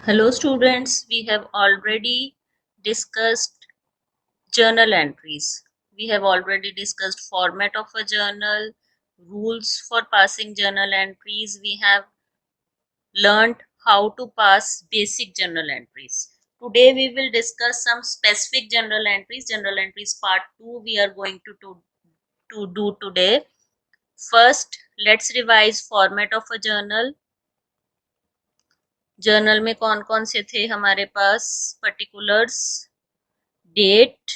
Hello students, we have already discussed journal entries. We have already discussed format of a journal, rules for passing journal entries. We have learned how to pass basic journal entries. Today we will discuss some specific journal entries. Journal entries part 2 we are going to do today. First, let's revise format of a journal. Journal में कौन कौन से थे हमारे पास? Particulars, date,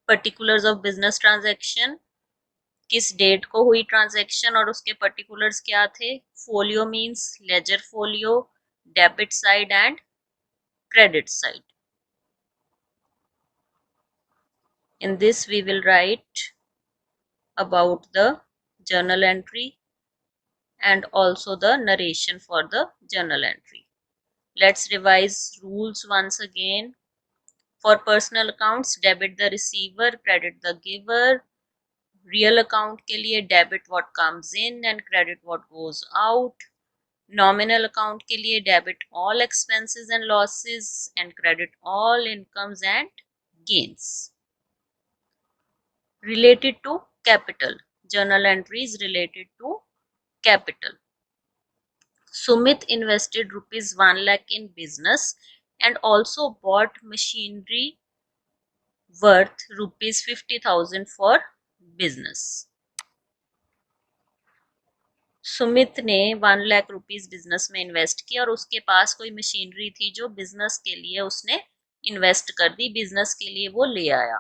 particulars of business transaction, किस date को हुई ट्रांजैक्शन और उसके पर्टिकुलर्स क्या थे, folio means ledger folio, debit side and credit side. In this we will write about the journal entry and also the narration for the journal entry. Let's revise rules once again. For personal accounts, debit the receiver, credit the giver. Real account के लिए debit what comes in and credit what goes out. Nominal account के लिए debit all expenses and losses and credit all incomes and gains. Related to capital, journal entries related to capital. Sumit invested rupees 1 lakh in business and also bought machinery worth rupees 50,000 for business. Sumit ने 1 lakh rupees business में invest किया और उसके पास कोई machinery थी जो business के लिए उसने इन्वेस्ट कर दी, बिजनेस के लिए वो ले आया.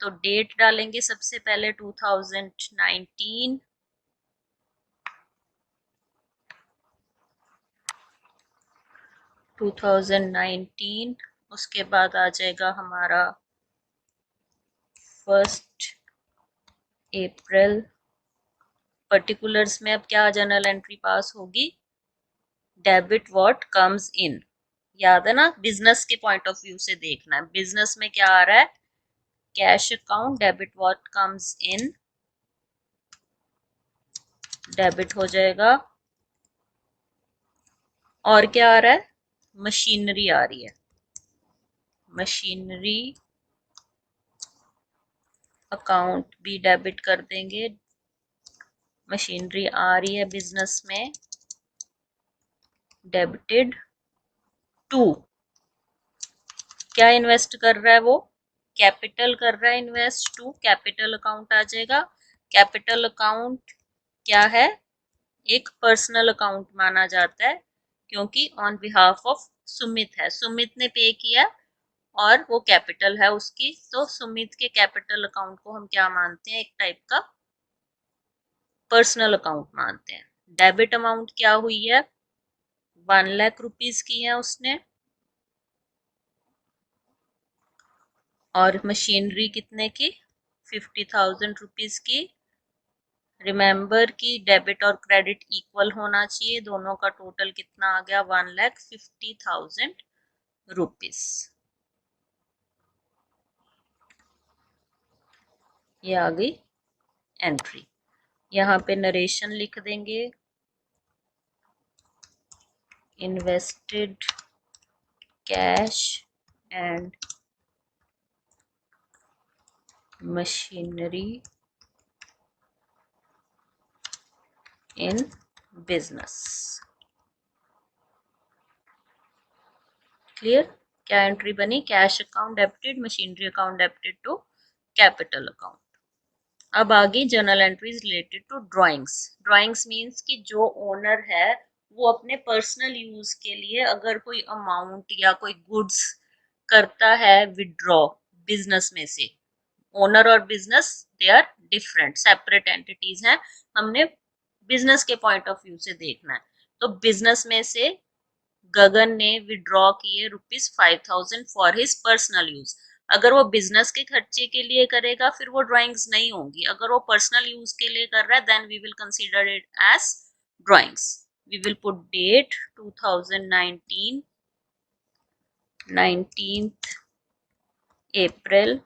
तो डेट डालेंगे सबसे पहले 2019. उसके बाद आ जाएगा हमारा 1 अप्रैल. पर्टिकुलर्स में अब क्या जर्नल एंट्री पास होगी? डेबिट व्हाट कम्स इन. याद है ना, बिजनेस के पॉइंट ऑफ व्यू से देखना है. बिजनेस में क्या आ रहा है? Cash account, debit what comes in, debit हो जाएगा. और क्या आ रहा है? मशीनरी आ रही है, मशीनरी अकाउंट भी डेबिट कर देंगे. मशीनरी आ रही है बिजनेस में, डेबिटेड टू. क्या इन्वेस्ट कर रहा है वो? कैपिटल कर रहा है इन्वेस्ट. टू कैपिटल अकाउंट आ जाएगा. कैपिटल अकाउंट क्या है? एक पर्सनल अकाउंट माना जाता है क्योंकि ऑन बिहाफ ऑफ सुमित है, सुमित ने पे किया और वो कैपिटल है उसकी. तो सुमित के कैपिटल अकाउंट को हम क्या मानते हैं? एक टाइप का पर्सनल अकाउंट मानते हैं. डेबिट अमाउंट क्या हुई है? 1 लाख रुपीस की है उसने. और मशीनरी कितने की? 50,000 रुपीस की. रिमेंबर कि डेबिट और क्रेडिट इक्वल होना चाहिए. दोनों का टोटल कितना आ गया? 1,50,000 रुपीस. ये आ गई एंट्री. यहाँ पे नरेशन लिख देंगे. Invested cash and machinery in business. Clear? क्या एंट्री बनी? Cash account debited, machinery account debited to capital account. अब आगे journal entries related to drawings. Drawings means कि जो ओनर है वो अपने पर्सनल यूज के लिए अगर कोई अमाउंट या कोई गुड्स करता है विड्रॉ बिजनेस में से. ओनर और business they are different, separate entities हैं. हमने बिजनेस के पॉइंट ऑफ व्यू से देखना है. तो बिजनेस में से गगन ने विड्रॉ किए ₹5,000 फॉर हिज पर्सनल यूज. अगर वो बिजनेस के खर्चे के लिए करेगा फिर वो ड्राइंग्स नहीं होंगी. अगर वो पर्सनल यूज के लिए कर रहा है then we will consider it as drawings. We will put date 2019, 19th April.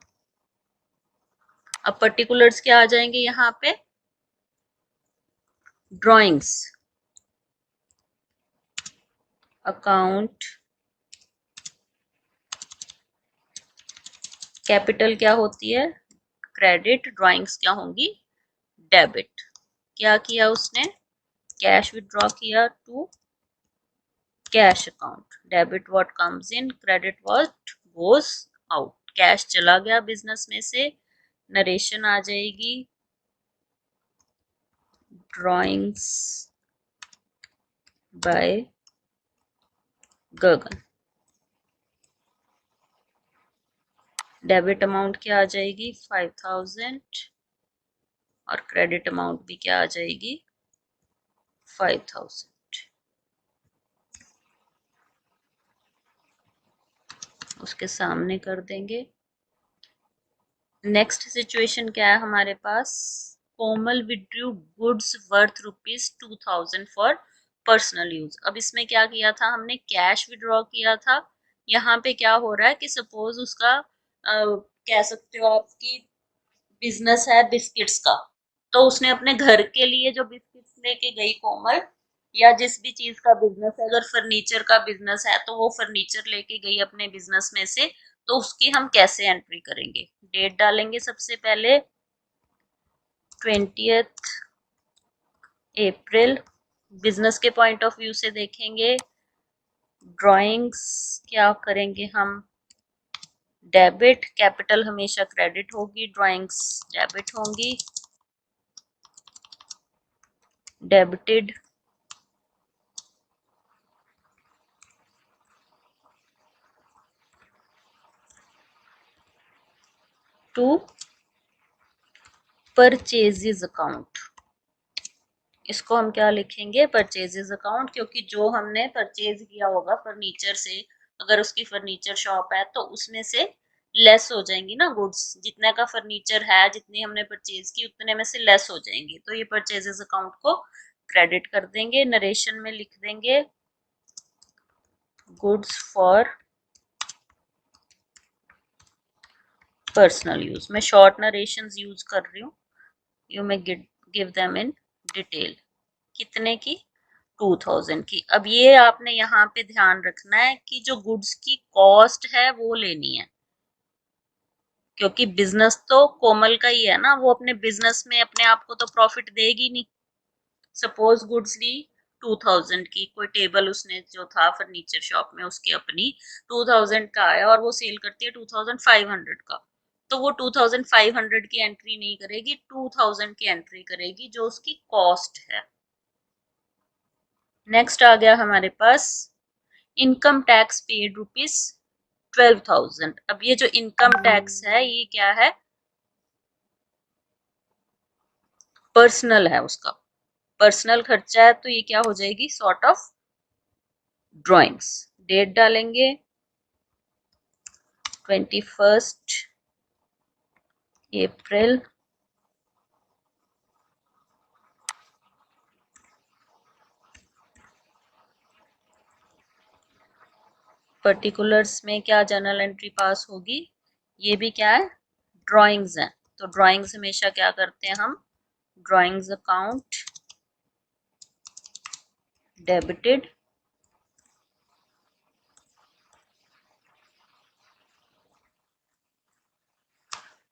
अब पर्टिकुलर्स क्या आ जाएंगे यहाँ पे? ड्राइंग्स, अकाउंट कैपिटल क्या होती है क्रेडिट, ड्राइंग्स क्या होंगी डेबिट। क्या किया उसने, कैश विड्रॉ किया to cash account, debit what comes in, credit what goes out. Cash चला गया बिजनेस में से, नरेशन आ जाएगी drawings by Gagan. Debit amount क्या आ जाएगी 5000 और क्रेडिट अमाउंट भी क्या आ जाएगी 5000। उसके सामने कर देंगे। नेक्स्ट सिचुएशन क्या है हमारे पास, Komal withdrew goods worth ₹2000 for personal use. अब इसमें क्या किया था हमने, कैश विड्रॉ किया था। यहाँ पे क्या हो रहा है कि सपोज उसका कह सकते हो आपकी बिजनेस है बिस्किट्स का, तो उसने अपने घर के लिए जो बिस्किट्स लेके गई कोमल, या जिस भी चीज का बिजनेस है, अगर फर्नीचर का बिजनेस है तो वो फर्नीचर लेके गई अपने बिजनेस में से, तो उसकी हम कैसे एंट्री करेंगे। डेट डालेंगे सबसे पहले 20 अप्रैल। बिजनेस के पॉइंट ऑफ व्यू से देखेंगे, ड्राइंग्स क्या करेंगे हम डेबिट, कैपिटल हमेशा क्रेडिट होगी, ड्राइंग्स डेबिट होंगी, डेबिटेड टू परचेजेस अकाउंट। इसको हम क्या लिखेंगे परचेजेस अकाउंट, क्योंकि जो हमने परचेज किया होगा फर्नीचर से, अगर उसकी फर्नीचर शॉप है तो उसमें से लेस हो जाएंगी ना गुड्स, जितने का फर्नीचर है जितनी हमने परचेज की उतने में से लेस हो जाएंगी, तो ये परचेजेस अकाउंट को क्रेडिट कर देंगे। नरेशन में लिख देंगे गुड्स फॉर पर्सनल यूज। मैं शॉर्ट नरेशंस यूज कर रही हूँ, you may give them in detail. कितने की 2000 की। अब ये आपने यहाँ पे ध्यान रखना है कि जो गुड्स की कॉस्ट है वो लेनी है, क्योंकि बिजनेस तो कोमल का ही है ना, वो अपने बिजनेस में अपने आप को तो प्रॉफिट देगी नहीं। सपोज गुड्स ली 2000 की, कोई टेबल उसने जो था फर्नीचर शॉप में उसकी अपनी 2000 का आया और वो सेल करती है 2500 का, तो वो 2500 की एंट्री नहीं करेगी, 2000 की एंट्री करेगी जो उसकी कॉस्ट है। नेक्स्ट आ गया हमारे पास इनकम टैक्स पेड ₹12,000। अब ये जो इनकम टैक्स है ये क्या है, पर्सनल है, उसका पर्सनल खर्चा है, तो ये क्या हो जाएगी सॉर्ट ऑफ ड्राइंग्स। डेट डालेंगे 21 अप्रैल। पर्टिकुलर्स में क्या जर्नल एंट्री पास होगी, ये भी क्या है ड्राइंग्स है, तो ड्राइंग्स हमेशा क्या करते हैं हम, ड्राइंग्स अकाउंट डेबिटेड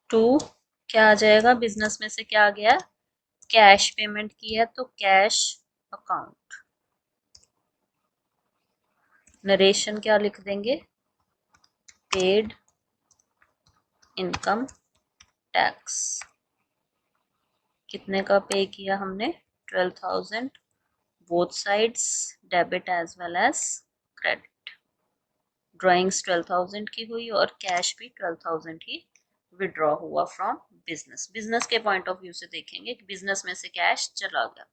टू, क्या आ जाएगा बिजनेस में से क्या आ गया, कैश पेमेंट की है तो कैश अकाउंट। नरेशन क्या लिख देंगे, पेड इनकम टैक्स। कितने का पे किया हमने 12,000, both sides debit as well as credit. Drawings 12,000 की हुई और कैश भी 12,000 ही विड्रॉ हुआ फ्रॉम बिजनेस। बिजनेस के पॉइंट ऑफ व्यू से देखेंगे कि बिजनेस में से कैश चला गया।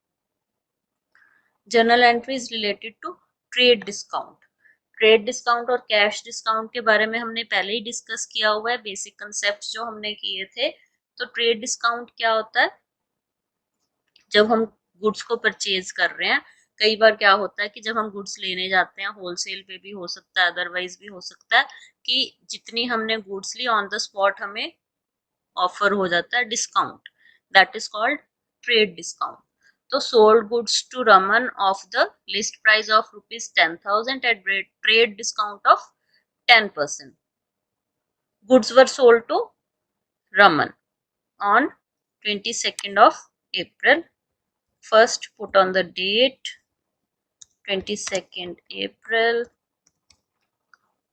Journal entries related to trade discount. Trade discount और कैश डिस्काउंट के बारे में हमने पहले ही डिस्कस किया हुआ है, बेसिक कंसेप्ट जो हमने किए थे। तो ट्रेड डिस्काउंट क्या होता है, जब हम गुड्स को परचेज कर रहे हैं, कई बार क्या होता है कि जब हम गुड्स लेने जाते हैं, होलसेल पे भी हो सकता है, अदरवाइज भी हो सकता है कि जितनी हमने गुड्स ली ऑन द स्पॉट हमें ऑफर हो जाता है discount, that is called trade discount. तो sold goods to Raman of the list price of ₹10,000 at trade discount of 10%। Goods were sold to Raman on 22nd of April. First put on the date 22nd April.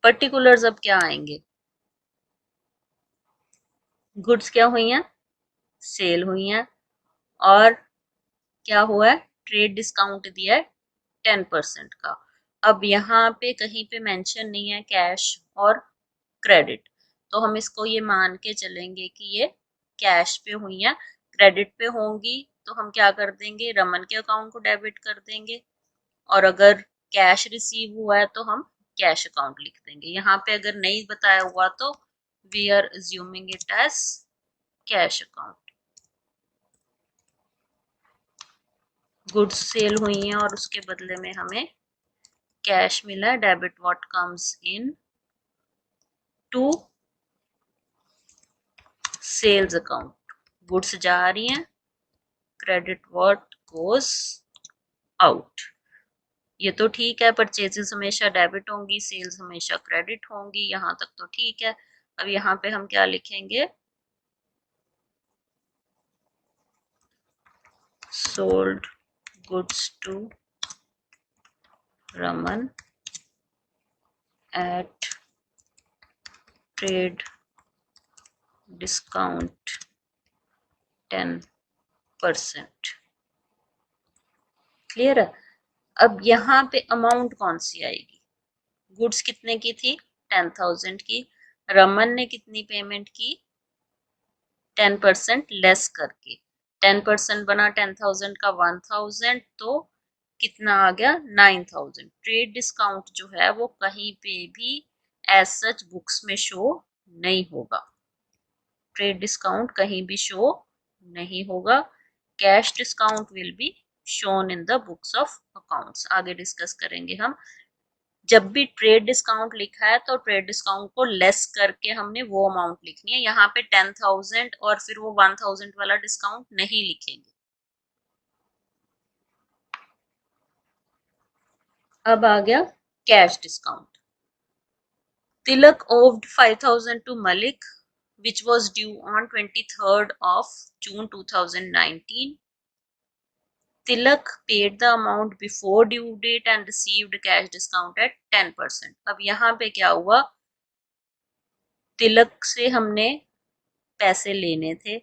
Particulars अब क्या आएंगे? Goods क्या हुई हैं? Cell हुई हैं। और क्या हुआ है? ट्रेड डिस्काउंट दिया है 10% का। अब यहाँ पे कहीं पे मेंशन नहीं है कैश और क्रेडिट, तो हम इसको ये मान के चलेंगे कि ये कैश पे हुई है। क्रेडिट पे होंगी तो हम क्या कर देंगे? रमन के अकाउंट को डेबिट कर देंगे। और अगर कैश रिसीव हुआ है तो हम कैश अकाउंट लिख देंगे। यहाँ पे अगर नहीं बताया हुआ तो we are assuming it as cash account. Goods sale हुई हैं और उसके बदले में हमें कैश मिला है। Debit what comes in to sales account. Goods जा रही हैं, क्रेडिट व्हाट गोज आउट। ये तो ठीक है, परचेजेस हमेशा डेबिट होंगी, सेल्स हमेशा क्रेडिट होंगी, यहाँ तक तो ठीक है। अब यहाँ पे हम क्या लिखेंगे? Sold goods to Raman at trade discount 10%। Clear है? अब यहाँ पे अमाउंट कौन सी आएगी? गुड्स कितने की थी? 10,000 की। रमन ने कितनी पेमेंट की? 10% लेस करके। 10% बना 10,000 का 1,000, तो कितना आ गया? 9,000। ट्रेड डिस्काउंट जो है वो कहीं पे भी एज सच बुक्स में शो नहीं होगा। ट्रेड डिस्काउंट कहीं भी शो नहीं होगा। Cash discount will be shown in the books of accounts. आगे डिस्कस करेंगे हम। जब भी ट्रेड डिस्काउंट लिखा है तो ट्रेड डिस्काउंट को लेस करके हमने वो अमाउंट लिखनी है। यहाँ पे 10,000 और फिर वो 1,000 वाला डिस्काउंट नहीं लिखेंगे। अब आ गया cash discount. Tilak owed 5,000 to Malik which was due on 23rd of June 2019. Tilak paid the amount before due date and received cash discount at 10%. अब यहाँ पे क्या हुआ? तिलक से हमने पैसे लेने थे।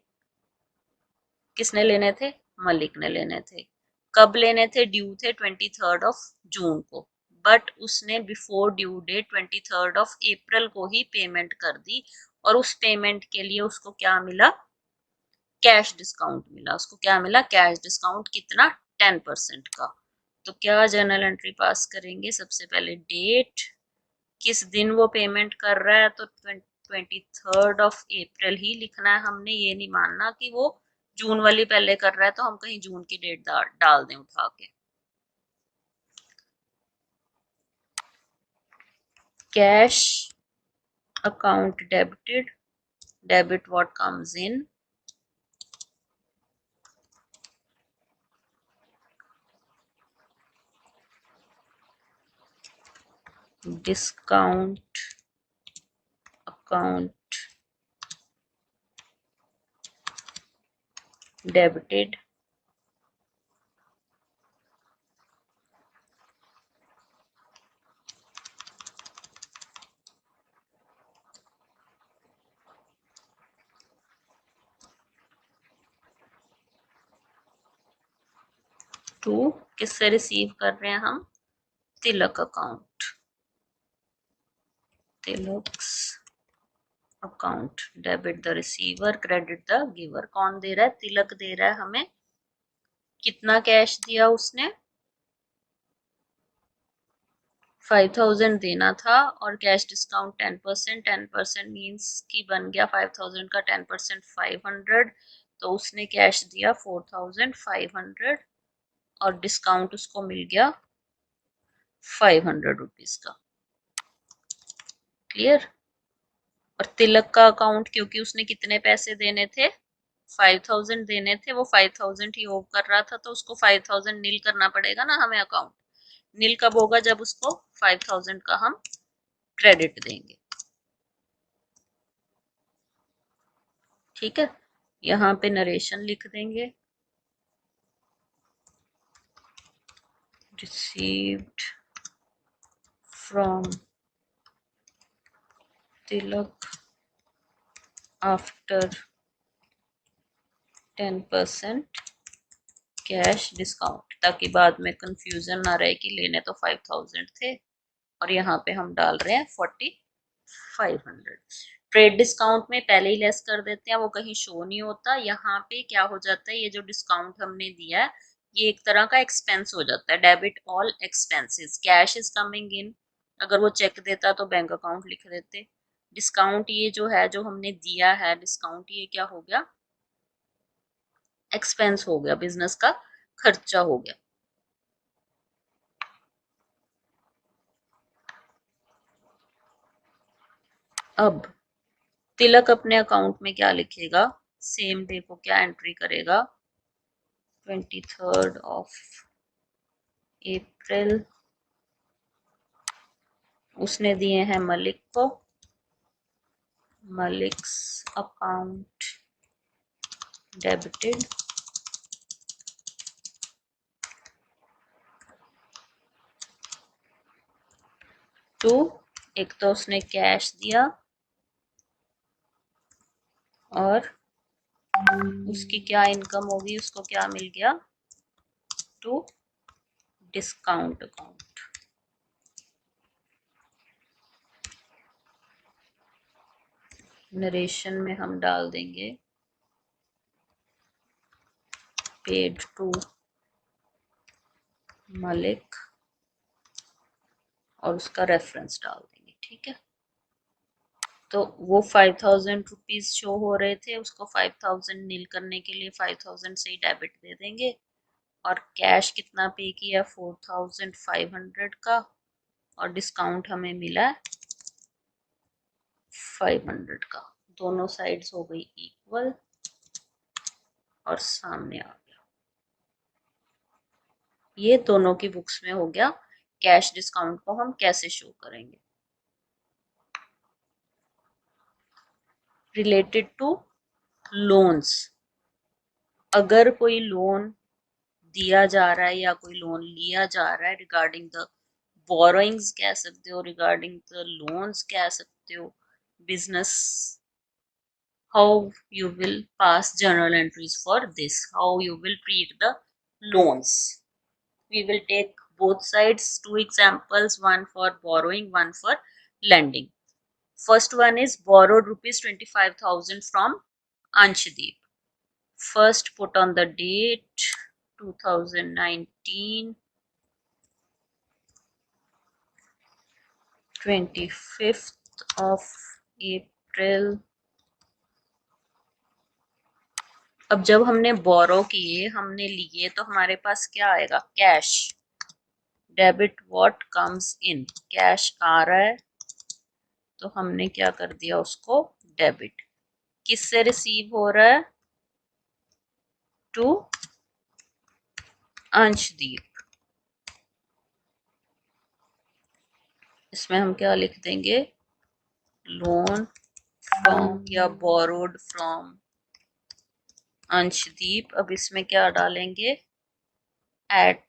किसने लेने थे? मलिक ने लेने थे। कब लेने थे? ड्यू थे 23rd ऑफ जून को, बट उसने before due date 23rd of April को ही पेमेंट कर दी। और उस पेमेंट के लिए उसको क्या मिला? कैश डिस्काउंट मिला। उसको क्या मिला? Cash discount. कितना? 10% का। तो क्या जर्नल एंट्री पास करेंगे? सबसे पहले डेट, किस दिन वो पेमेंट कर रहा है, तो 23rd ऑफ अप्रैल ही लिखना है हमने। ये नहीं मानना कि वो जून वाली पहले कर रहा है तो हम कहीं जून की डेट डाल दें उठा के। Cash account debited, debit what comes in discount account debited to, किससे रिसीव कर रहे हैं हम? Tilak account. Tilak's account. Debit the receiver, credit the giver. कौन दे रहा है? तिलक दे रहा है हमें। कितना कैश दिया उसने? 5,000 देना था और कैश डिस्काउंट 10%। 10% मीन्स कि बन गया 5,000 का 10% 500। तो उसने कैश दिया 4,500 और डिस्काउंट उसको मिल गया 500 रुपीज का। क्लियर? और तिलक का अकाउंट, क्योंकि उसने कितने पैसे देने थे? 5,000 देने थे। वो 5,000 ही ओव कर रहा था तो उसको 5,000 नील करना पड़ेगा ना हमें अकाउंट। नील कब होगा? जब उसको 5,000 का हम क्रेडिट देंगे। ठीक है, यहाँ पे नरेशन लिख देंगे, received from Tilak after 10% cash discount, ताकि बाद में कंफ्यूजन ना रहे कि लेने तो 5000 थे और यहाँ पे हम डाल रहे हैं 4500। ट्रेड डिस्काउंट में पहले ही लेस कर देते हैं, वो कहीं शो नहीं होता। यहाँ पे क्या हो जाता है, ये जो डिस्काउंट हमने दिया है ये एक तरह का एक्सपेंस हो जाता है, debit all expenses, cash is coming in. अगर वो चेक देता तो बैंक अकाउंट लिख देते। डिस्काउंट ये जो है, जो हमने दिया है डिस्काउंट, ये क्या हो गया, एक्सपेंस हो गया, बिजनेस का खर्चा हो गया। अब तिलक अपने अकाउंट में क्या लिखेगा, सेम डे को क्या एंट्री करेगा, 23rd ऑफ अप्रैल, उसने दिए हैं मलिक को, मलिक्स अकाउंट डेबिटेड टू, एक तो उसने कैश दिया और उसकी क्या इनकम होगी, उसको क्या मिल गया, टू डिस्काउंट अकाउंट। नरेशन में हम डाल देंगे पेड टू मलिक और उसका रेफरेंस डाल देंगे। ठीक है, तो वो 5000 रुपीज शो हो रहे थे, उसको 5000 नील करने के लिए 5000 से ही डेबिट दे देंगे। और कैश कितना पे किया, 4500 का, और डिस्काउंट हमें मिला 500 का। दोनों साइड्स हो गई इक्वल और सामने आ गया। ये दोनों की बुक्स में हो गया। कैश डिस्काउंट को हम कैसे शो करेंगे, रिलेटेड टू लोन्स। अगर कोई लोन दिया जा रहा है या कोई लोन लिया जा रहा है, रिगार्डिंग द बोरोइंग्स कह सकते हो, रिगार्डिंग द लोन्स कह सकते हो, business, how you will pass journal entries for this, how you will treat the loans. We will take both sides, two examples, one for borrowing, one for lending. First one is borrowed rupees 25,000 from Anshdeep. First put on the date 2019 25th of April। अब जब हमने बोरो किए, हमने लिए, तो हमारे पास क्या आएगा, cash, debit what comes in, cash आ रहा है तो हमने क्या कर दिया उसको डेबिट। किससे रिसीव हो रहा है, टू अंशदीप। इसमें हम क्या लिख देंगे, लोन फ्रॉम या बोरोड फ्रॉम अंशदीप। अब इसमें क्या डालेंगे, एट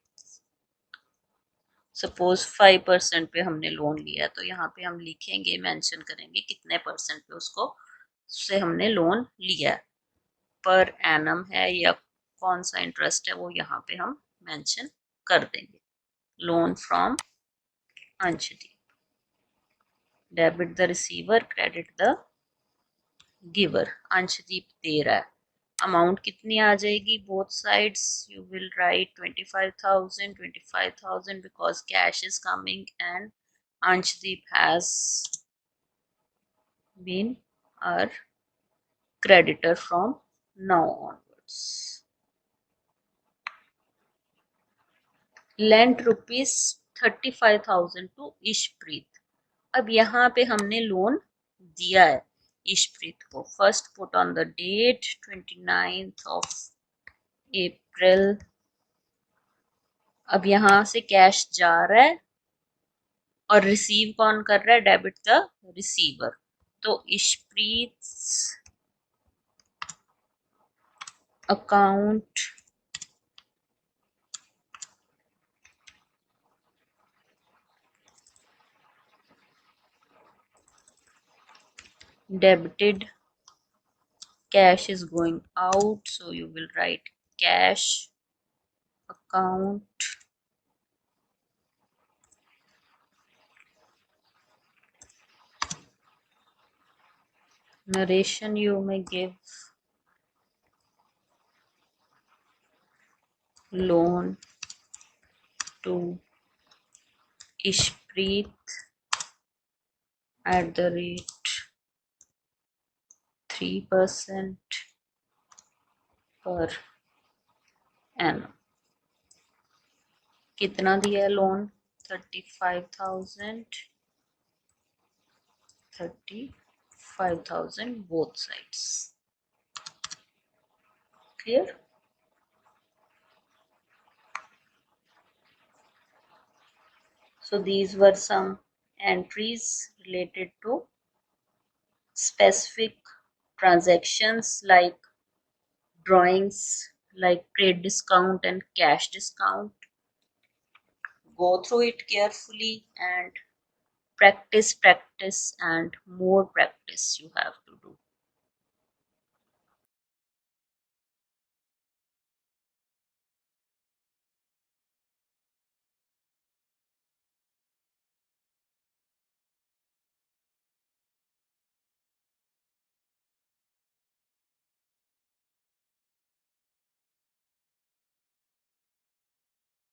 सपोज 5% पे हमने लोन लिया है, तो यहाँ पे हम लिखेंगे, मेंशन करेंगे कितने परसेंट पे उसको से हमने लोन लिया है, पर एनम है या कौन सा इंटरेस्ट है, वो यहाँ पे हम मेंशन कर देंगे। Loan from Anshdeep, debit the receiver, credit the giver. Anshdeep दे रहा है, अमाउंट कितनी आ जाएगी, both sides you will write 25,000 because cash is coming and Anshdeep has been our creditor from now onwards. Lent rupees 35,000 to Ishpreet. अब यहाँ पे हमने लोन दिया है इशप्रीत को। First put on the date 29th of April। अब यहाँ से कैश जा रहा है और रिसीव कौन कर रहा है, डेबिट द रिसीवर। तो Ishpreet account debited, cash is going out, so you will write cash account narration. You may give loan to Ishpreet at the rate 3% per annum. कितना दिया है loan? 35,000, 35,000 both sides. Clear? So these were some entries related to specific transactions like drawings, like trade discount and cash discount. Go through it carefully and practice and more practice you have to do.